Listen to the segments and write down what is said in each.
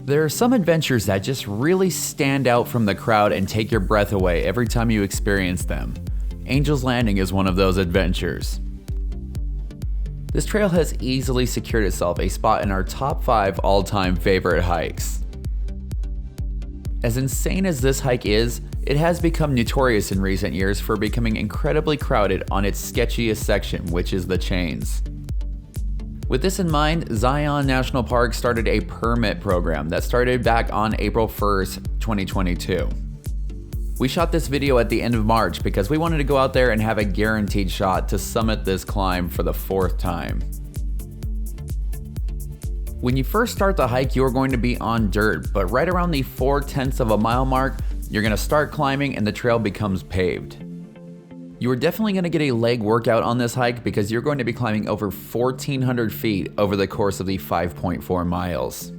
There are some adventures that just really stand out from the crowd and take your breath away every time you experience them. Angel's Landing is one of those adventures. This trail has easily secured itself a spot in our top 5 all-time favorite hikes. As insane as this hike is, it has become notorious in recent years for becoming incredibly crowded on its sketchiest section, which is the chains. With this in mind, Zion National Park started a permit program that started back on April 1st, 2022. We shot this video at the end of March because we wanted to go out there and have a guaranteed shot to summit this climb for the 4th time. When you first start the hike, you're going to be on dirt, but right around the 0.4 of a mile mark, you're going to start climbing and the trail becomes paved. You are definitely going to get a leg workout on this hike because you're going to be climbing over 1,400 feet over the course of the 5.4 miles.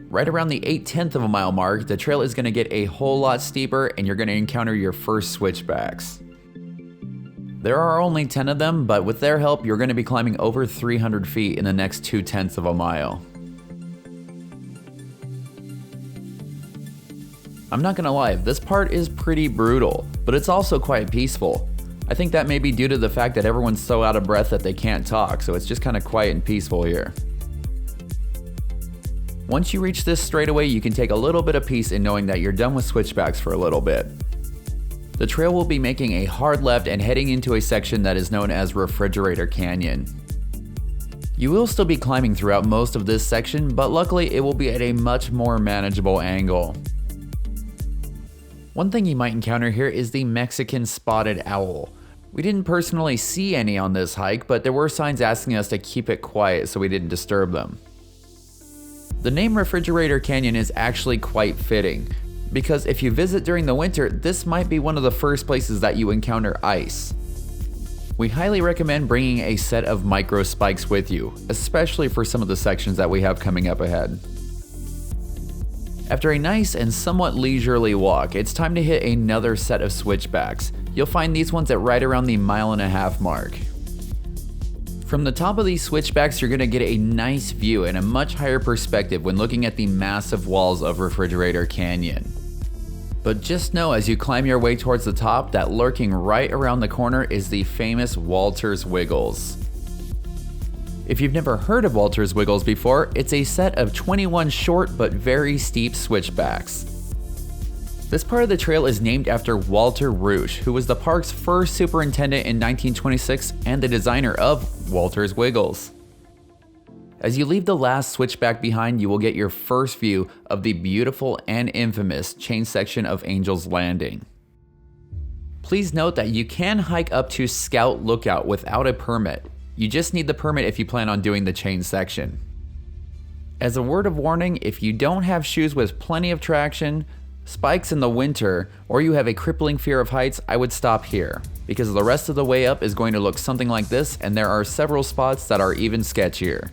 Right around the 0.8 of a mile mark, the trail is going to get a whole lot steeper and you're going to encounter your first switchbacks. There are only 10 of them, but with their help, you're going to be climbing over 300 feet in the next 0.2 of a mile. I'm not gonna lie, this part is pretty brutal, but it's also quite peaceful. I think that may be due to the fact that everyone's so out of breath that they can't talk, so it's just kind of quiet and peaceful here. Once you reach this straightaway, you can take a little bit of peace in knowing that you're done with switchbacks for a little bit. The trail will be making a hard left and heading into a section that is known as Refrigerator Canyon. You will still be climbing throughout most of this section, but luckily it will be at a much more manageable angle. One thing you might encounter here is the Mexican spotted owl. We didn't personally see any on this hike, but there were signs asking us to keep it quiet so we didn't disturb them. The name Refrigerator Canyon is actually quite fitting, because if you visit during the winter, this might be one of the first places that you encounter ice. We highly recommend bringing a set of micro spikes with you, especially for some of the sections that we have coming up ahead. After a nice and somewhat leisurely walk, it's time to hit another set of switchbacks. You'll find these ones at right around the 1.5 mile mark. From the top of these switchbacks, you're going to get a nice view and a much higher perspective when looking at the massive walls of Refrigerator Canyon. But just know as you climb your way towards the top that lurking right around the corner is the famous Walters Wiggles. If you've never heard of Walters Wiggles before, it's a set of 21 short but very steep switchbacks. This part of the trail is named after Walter Roosh, who was the park's first superintendent in 1926 and the designer of Walters Wiggles. As you leave the last switchback behind, you will get your first view of the beautiful and infamous chain section of Angel's Landing. Please note that you can hike up to Scout Lookout without a permit. You just need the permit if you plan on doing the chain section. As a word of warning, if you don't have shoes with plenty of traction, spikes in the winter, or you have a crippling fear of heights, I would stop here, because the rest of the way up is going to look something like this, and there are several spots that are even sketchier.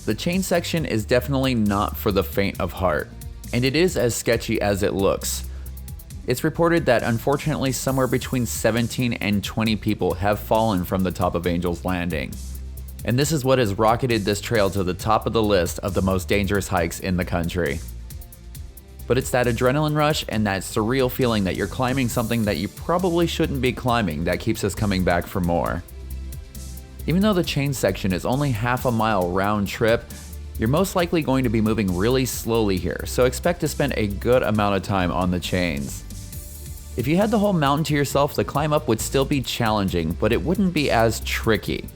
The chain section is definitely not for the faint of heart, and it is as sketchy as it looks. It's reported that unfortunately somewhere between 17 and 20 people have fallen from the top of Angel's Landing. And this is what has rocketed this trail to the top of the list of the most dangerous hikes in the country. But it's that adrenaline rush and that surreal feeling that you're climbing something that you probably shouldn't be climbing that keeps us coming back for more. Even though the chain section is only half a mile round trip, you're most likely going to be moving really slowly here, so expect to spend a good amount of time on the chains. If you had the whole mountain to yourself, the climb up would still be challenging, but it wouldn't be as tricky.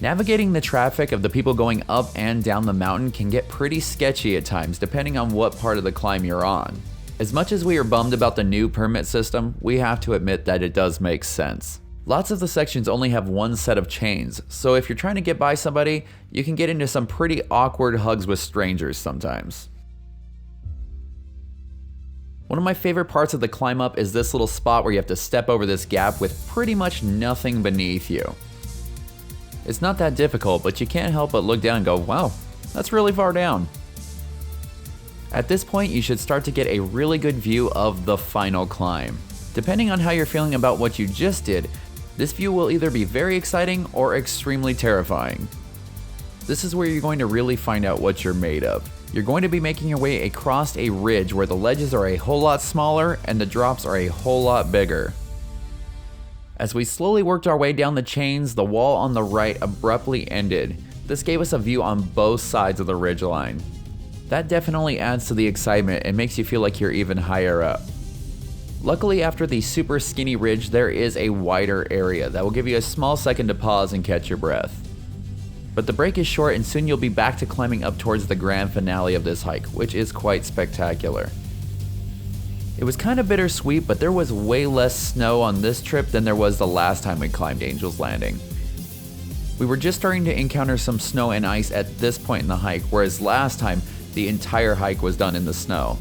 Navigating the traffic of the people going up and down the mountain can get pretty sketchy at times, depending on what part of the climb you're on. As much as we are bummed about the new permit system, we have to admit that it does make sense. Lots of the sections only have one set of chains, so if you're trying to get by somebody, you can get into some pretty awkward hugs with strangers sometimes. One of my favorite parts of the climb up is this little spot where you have to step over this gap with pretty much nothing beneath you. It's not that difficult, but you can't help but look down and go, wow, that's really far down. At this point, you should start to get a really good view of the final climb. Depending on how you're feeling about what you just did, this view will either be very exciting or extremely terrifying. This is where you're going to really find out what you're made of. You're going to be making your way across a ridge where the ledges are a whole lot smaller and the drops are a whole lot bigger. As we slowly worked our way down the chains, the wall on the right abruptly ended. This gave us a view on both sides of the ridgeline. That definitely adds to the excitement and makes you feel like you're even higher up. Luckily, after the super skinny ridge, there is a wider area that will give you a small second to pause and catch your breath. But the break is short and soon you'll be back to climbing up towards the grand finale of this hike, which is quite spectacular. It was kind of bittersweet, but there was way less snow on this trip than there was the last time we climbed Angel's Landing. We were just starting to encounter some snow and ice at this point in the hike, whereas last time, the entire hike was done in the snow.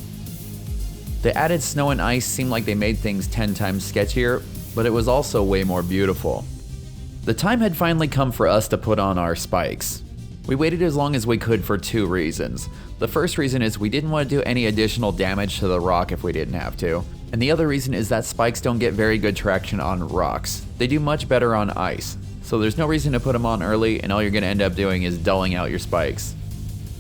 The added snow and ice seemed like they made things 10 times sketchier, but it was also way more beautiful. The time had finally come for us to put on our spikes. We waited as long as we could for 2 reasons. The first reason is we didn't want to do any additional damage to the rock if we didn't have to. And the other reason is that spikes don't get very good traction on rocks. They do much better on ice. So there's no reason to put them on early, and all you're going to end up doing is dulling out your spikes.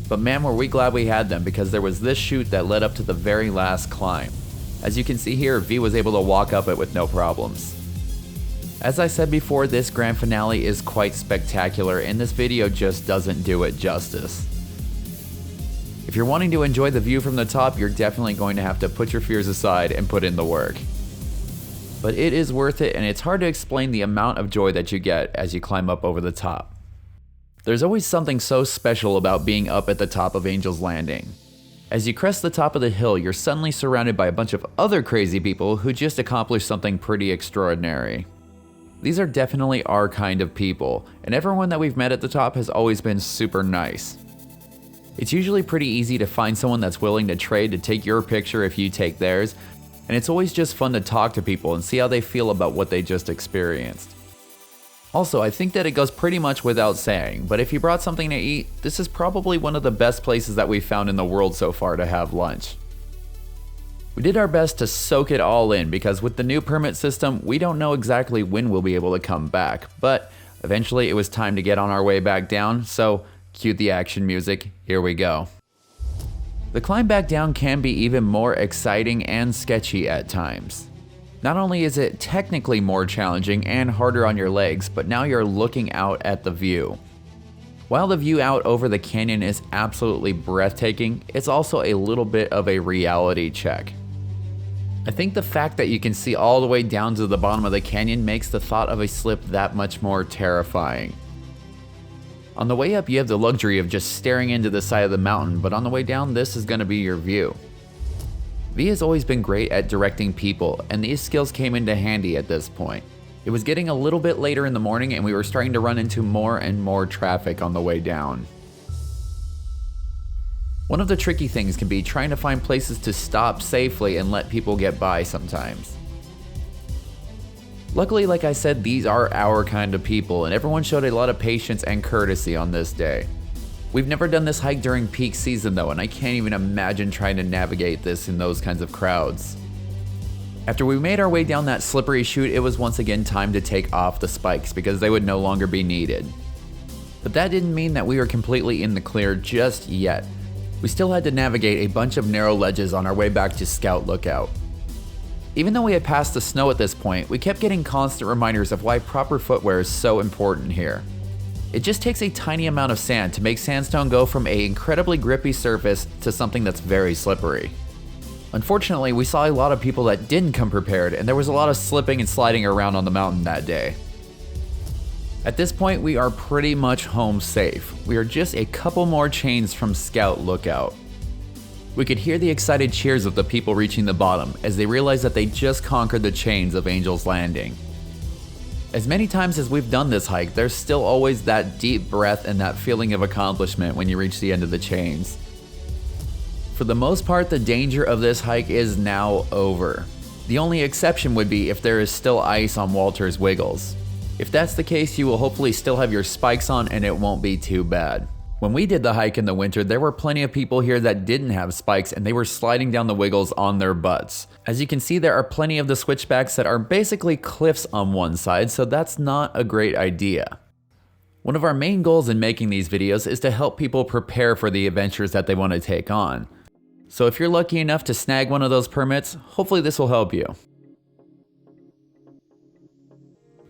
But man, were we glad we had them, because there was this chute that led up to the very last climb. As you can see here, V was able to walk up it with no problems. As I said before, this grand finale is quite spectacular, and this video just doesn't do it justice. If you're wanting to enjoy the view from the top, you're definitely going to have to put your fears aside and put in the work. But it is worth it, and it's hard to explain the amount of joy that you get as you climb up over the top. There's always something so special about being up at the top of Angel's Landing. As you crest the top of the hill, you're suddenly surrounded by a bunch of other crazy people who just accomplished something pretty extraordinary. These are definitely our kind of people, and everyone that we've met at the top has always been super nice. It's usually pretty easy to find someone that's willing to trade to take your picture if you take theirs, and it's always just fun to talk to people and see how they feel about what they just experienced. Also, I think that it goes pretty much without saying, but if you brought something to eat, this is probably one of the best places that we've found in the world so far to have lunch. We did our best to soak it all in because with the new permit system, we don't know exactly when we'll be able to come back, but eventually it was time to get on our way back down, so cue the action music, here we go. The climb back down can be even more exciting and sketchy at times. Not only is it technically more challenging and harder on your legs, but now you're looking out at the view. While the view out over the canyon is absolutely breathtaking, it's also a little bit of a reality check. I think the fact that you can see all the way down to the bottom of the canyon makes the thought of a slip that much more terrifying. On the way up, you have the luxury of just staring into the side of the mountain, but on the way down, this is going to be your view. V has always been great at directing people, and these skills came into handy at this point. It was getting a little bit later in the morning, and we were starting to run into more and more traffic on the way down. One of the tricky things can be trying to find places to stop safely and let people get by sometimes. Luckily, like I said, these are our kind of people, and everyone showed a lot of patience and courtesy on this day. We've never done this hike during peak season though, and I can't even imagine trying to navigate this in those kinds of crowds. After we made our way down that slippery chute, it was once again time to take off the spikes because they would no longer be needed. But that didn't mean that we were completely in the clear just yet. We still had to navigate a bunch of narrow ledges on our way back to Scout Lookout. Even though we had passed the snow at this point, we kept getting constant reminders of why proper footwear is so important here. It just takes a tiny amount of sand to make sandstone go from an incredibly grippy surface to something that's very slippery. Unfortunately, we saw a lot of people that didn't come prepared, and there was a lot of slipping and sliding around on the mountain that day. At this point, we are pretty much home safe. We are just a couple more chains from Scout Lookout. We could hear the excited cheers of the people reaching the bottom as they realized that they just conquered the chains of Angel's Landing. As many times as we've done this hike, there's still always that deep breath and that feeling of accomplishment when you reach the end of the chains. For the most part, the danger of this hike is now over. The only exception would be if there is still ice on Walter's Wiggles. If that's the case, you will hopefully still have your spikes on and it won't be too bad. When we did the hike in the winter, there were plenty of people here that didn't have spikes and they were sliding down the Wiggles on their butts. As you can see, there are plenty of the switchbacks that are basically cliffs on one side, so that's not a great idea. One of our main goals in making these videos is to help people prepare for the adventures that they want to take on. So if you're lucky enough to snag one of those permits, hopefully this will help you.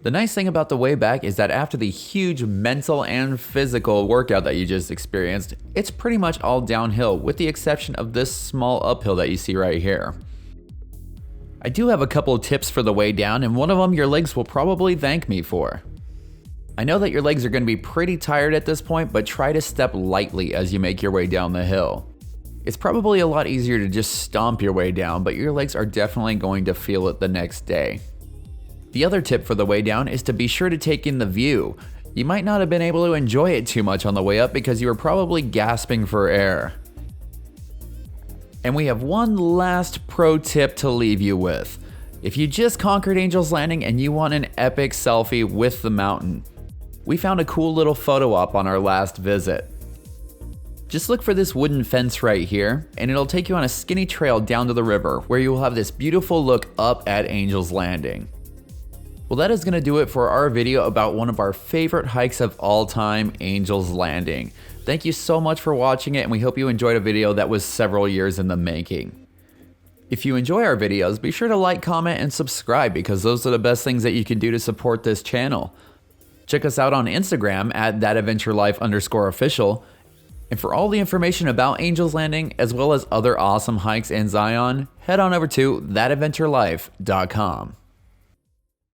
The nice thing about the way back is that after the huge mental and physical workout that you just experienced, it's pretty much all downhill with the exception of this small uphill that you see right here. I do have a couple of tips for the way down, and one of them your legs will probably thank me for. I know that your legs are going to be pretty tired at this point, but try to step lightly as you make your way down the hill. It's probably a lot easier to just stomp your way down, but your legs are definitely going to feel it the next day. The other tip for the way down is to be sure to take in the view. You might not have been able to enjoy it too much on the way up because you were probably gasping for air. And we have one last pro tip to leave you with. If you just conquered Angel's Landing and you want an epic selfie with the mountain, we found a cool little photo op on our last visit. Just look for this wooden fence right here, and it'll take you on a skinny trail down to the river where you will have this beautiful look up at Angel's Landing. Well, that is going to do it for our video about one of our favorite hikes of all time, Angel's Landing. Thank you so much for watching it, and we hope you enjoyed a video that was several years in the making. If you enjoy our videos, be sure to like, comment, and subscribe because those are the best things that you can do to support this channel. Check us out on Instagram at @thatadventurelife_official. And for all the information about Angel's Landing, as well as other awesome hikes in Zion, head on over to thatadventurelife.com.